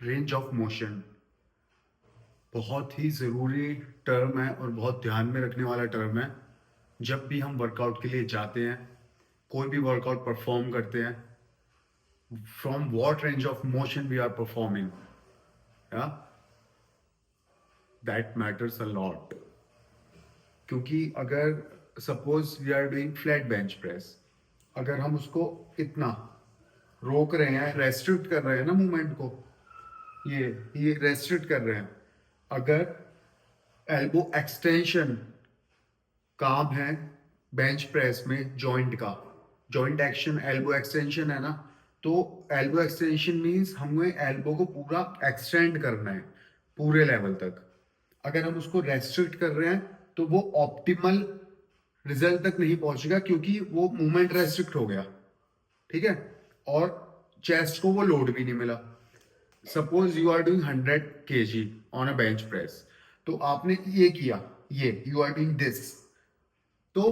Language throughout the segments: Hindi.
रेंज ऑफ मोशन बहुत ही ज़रूरी टर्म है और बहुत ध्यान में रखने वाला टर्म है। जब भी हम वर्कआउट के लिए जाते हैं, कोई भी वर्कआउट परफॉर्म करते हैं, from what range of motion we are performing, या दैट मैटर्स अ लॉट। क्योंकि अगर suppose we are doing flat bench press, अगर हम उसको इतना रोक रहे हैं, रेस्ट्रिक्ट कर रहे हैं ना मूवमेंट को, ये रेस्ट्रिक्ट कर रहे हैं। अगर एल्बो एक्सटेंशन काम है बेंच प्रेस में जॉइंट का, जॉइंट एक्शन एल्बो एक्सटेंशन है ना, तो एल्बो एक्सटेंशन मीन्स हमें एल्बो को पूरा एक्सटेंड करना है पूरे लेवल तक। अगर हम उसको रेस्ट्रिक्ट कर रहे हैं तो वो ऑप्टिमल रिजल्ट तक नहीं पहुंचेगा, क्योंकि वो मूवमेंट रेस्ट्रिक्ट हो गया। ठीक है, और चेस्ट को वो लोड भी नहीं मिला। Suppose you are doing 100 kg on a bench press, तो आपने ये किया, ये यू आर डूइंग दिस, तो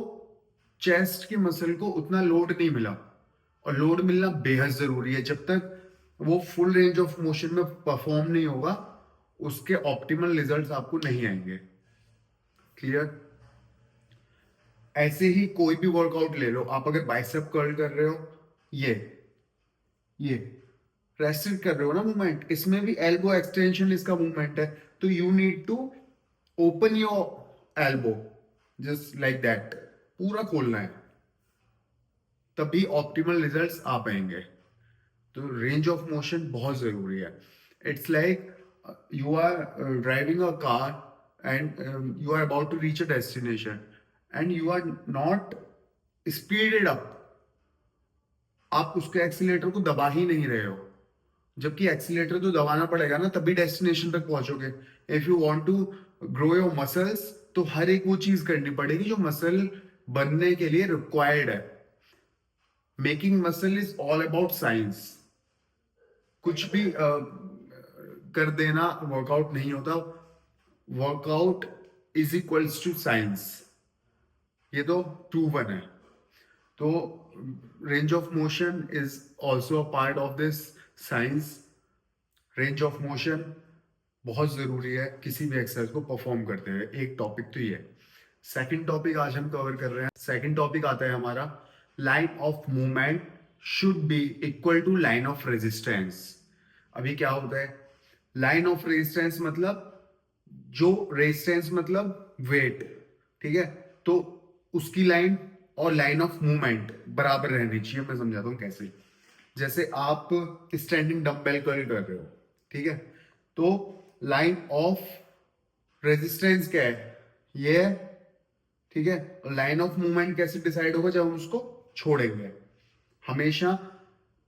चेस्ट की मसल को उतना लोड नहीं मिला, और लोड मिलना बेहद जरूरी है। जब तक वो फुल रेंज ऑफ मोशन में परफॉर्म नहीं होगा, उसके ऑप्टिमल रिजल्ट्स आपको नहीं आएंगे। क्लियर? ऐसे ही कोई भी वर्कआउट ले लो आप, अगर बाइसेप कर्ल कर रहे हो, ये रेस्ट्रिक्ट कर रहे हो ना मूवमेंट, इसमें भी एल्बो एक्सटेंशन इसका मूवमेंट है, तो you need to open your elbow just like that, पूरा खोलना है, तभी ऑप्टिमल रिजल्ट्स आ पाएंगे। तो रेंज ऑफ मोशन बहुत जरूरी है। It's like you are driving a car and you are about to reach a destination and you are not speeded up, आप उसके एक्सीलेटर को दबा ही नहीं रहे हो, जबकि एक्सीलेटर तो दबाना पड़ेगा ना, तभी डेस्टिनेशन तक पहुंचोगे। If you want to grow your muscles, तो हर एक वो चीज करनी पड़ेगी जो मसल बनने के लिए रिक्वायर्ड है। Making muscle is all about science. कुछ भी कर देना वर्कआउट नहीं होता। Workout is equals to science, ये तो प्रूवन है। तो range of motion is also a part of this science. Range of motion बहुत जरूरी है किसी भी एक्सरसाइज को परफॉर्म करते हुए। एक टॉपिक तो ये है। सेकंड टॉपिक आज हम कवर कर रहे हैं। सेकंड टॉपिक आता है हमारा, line of movement should be equal to line of resistance. अभी क्या होता है, लाइन ऑफ रेजिस्टेंस मतलब, जो रेजिस्टेंस मतलब वेट, ठीक है, तो उसकी लाइन और लाइन ऑफ मूवमेंट बराबर रहनी चाहिए। मैं समझाता हूँ कैसे। जैसे आप स्टैंडिंग डंबल कर्ल कर रहे हो, ठीक है, तो लाइन ऑफ रेजिस्टेंस क्या है, ये है, ठीक है। और लाइन ऑफ मूवमेंट कैसे डिसाइड होगा, जब हम उसको छोड़ेंगे। हमेशा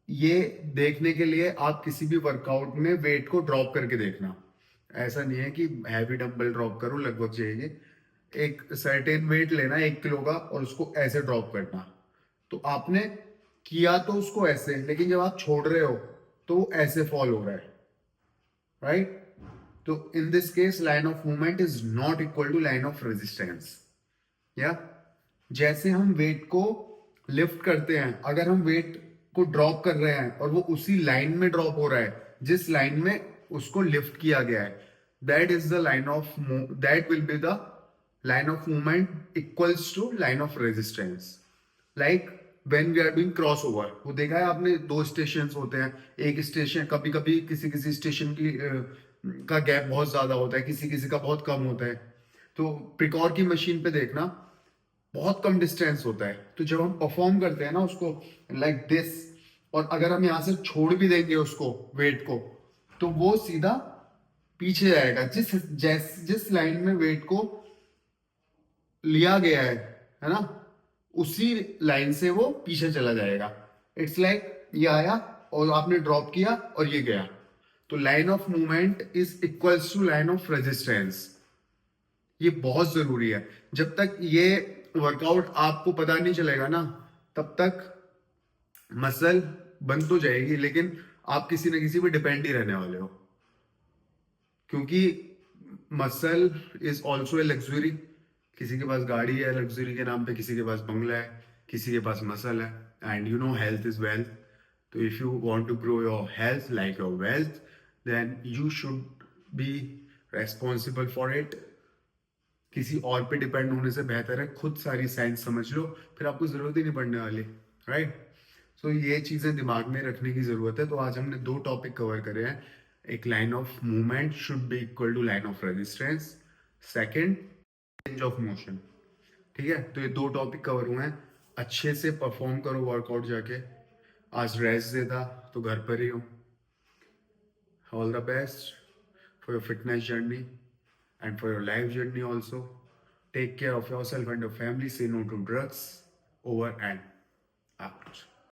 ये देखने के लिए आप किसी भी वर्कआउट में वेट को ड्रॉप करके देखना। ऐसा नहीं है कि हैवी डंबल ड्रॉप करो लगभग जाइए, एक सर्टेन वेट लेना 1 किलो का और उसको ऐसे ड्रॉप करना। तो आपने किया तो उसको ऐसे, लेकिन जब आप छोड़ रहे हो तो वो ऐसे फॉल हो रहा है, राइट? तो in this case line of movement is not equal to line of resistance. या जैसे हम वेट को लिफ्ट करते हैं, अगर हम वेट को ड्रॉप कर रहे हैं और वो उसी लाइन में ड्रॉप हो रहा है जिस लाइन में उसको लिफ्ट किया गया है, that is the line of, that will be the line of movement equals to line of resistance. Like when we are doing crossover, वो देखा है आपने, 2 स्टेशन होते हैं। एक स्टेशन, कभी कभी किसी किसी स्टेशन की का गैप बहुत ज्यादा होता है, किसी किसी का बहुत कम होता है। तो प्रिकॉर की मशीन पे देखना, बहुत कम डिस्टेंस होता है। तो जब हम परफॉर्म करते हैं ना उसको लाइक दिस, और अगर हम यहाँ से छोड़ भी देंगे उसको वेट को, तो वो सीधा पीछे जाएगा। जिस लाइन में वेट को लिया गया है ना, उसी लाइन से वो पीछे चला जाएगा। इट्स लाइक ये आया और आपने ड्रॉप किया और ये गया। तो line of movement is equals to line of resistance. ये बहुत जरूरी है। जब तक ये वर्कआउट आपको पता नहीं चलेगा ना, तब तक मसल बन तो जाएगी, लेकिन आप किसी न किसी पे डिपेंड ही रहने वाले हो। क्योंकि muscle is also a luxury. किसी के पास गाड़ी है लग्जरी के नाम पे, किसी के पास बंगला है, किसी के पास मसल है। And you know health is wealth. तो if you want to grow your health like your wealth, then you should be responsible for it. किसी और पे डिपेंड होने से बेहतर है खुद सारी साइंस समझ लो, फिर आपको जरूरत ही नहीं पड़ने वाली, राइट? सो ये चीजें दिमाग में रखने की जरूरत है। तो आज हमने दो टॉपिक कवर करे हैं। एक, line of movement should be equal to line of resistance. Second, range of motion. ठीक है, तो ये दो टॉपिक कवर हुए हैं। अच्छे से परफॉर्म करो वर्कआउट जाके। आज रेस्ट देता तो घर पर ही हो। All the best for your fitness journey and for your life journey also. Take care of yourself and your family. Say no to drugs. Over and out.